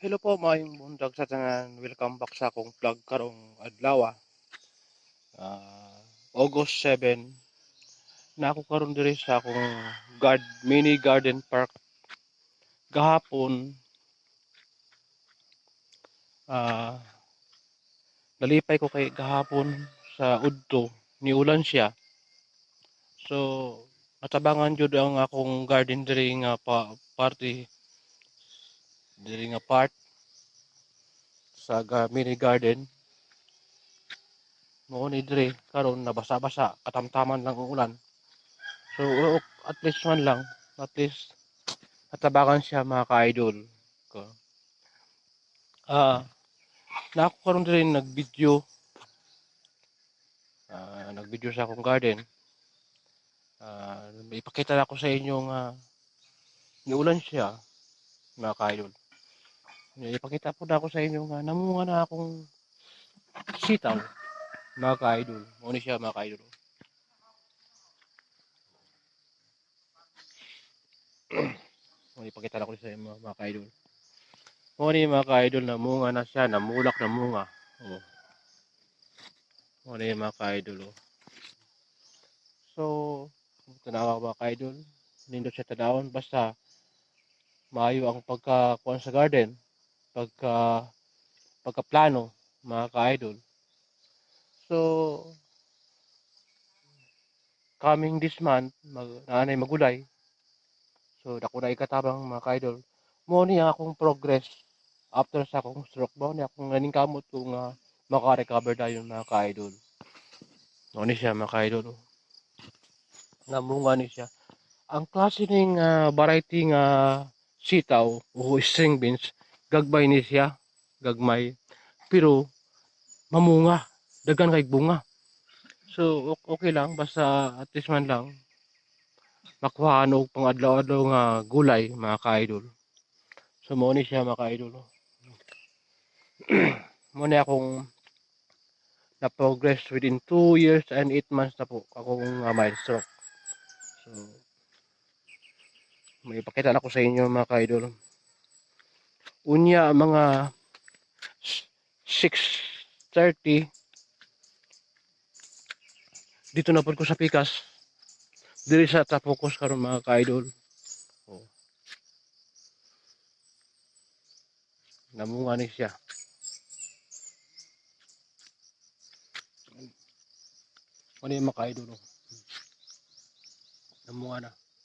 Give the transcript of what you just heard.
Hello po maayong buntag sa tanan. Welcome back sa akong vlog karong adlaw. August 7 na ako karon diri sa akong mini garden park. Gahapon ah nalipay ko kay gahapon sa udto ni ulan siya. So natabangan jud ang akong garden diri nga party diri nga part sa mini garden. Mo ni diri karon nabasa-basa katamtaman lang ang ulan. So at least man lang, at least natabangan siya mga ka-idol ko. Na ako karon diri nag-video sa akong garden. Ipakita na ko sa inyo nga niulan siya mga ka-idol. Ipakita po na ako sa inyo nga namunga na akong sitaw mga ka-idol. Muna siya mga ka-idol. Ipakita na ko sa inyo mga ka-idol. Muna mga ka-idol, namunga na siya, namulak na munga. Oh. Muna mga ka-idol. Oh. So, tanawa mga ka-idol, nindot siya tanawon basta maayo ang pagkakuan sa garden, pagkaplano mga ka-idol. So, coming this month, naanay magulay. So, dako na ikatabang mga ka-idol. Mo ni akong progress after sa akong stroke ba ni akong ganing kamot kung maka-recover dayon mga ka-idol. Mo ni siya mga ka-idol. Namunga ni siya. Ang klase ning variety nga sitaw o string beans, gagbay ni siya, gagmay. Pero mamunga, dagan kay bunga. So okay lang basta at least man lang makuha og pang-adlaw-adlaw nga gulay mga ka-idol. So mo ni siya mga ka-idol. Mo ni akong na progress within 2 years and 8 months na po akong mild stroke. So may ipakita na ko sa inyo mga ka-idol. Unya mga 6:30 dito na po ko sa pikas diri sa tapokos karon mga ka-idol. Oh. Namunga ni siya. Ano yung mga ka-idol? Oh. Namunga na.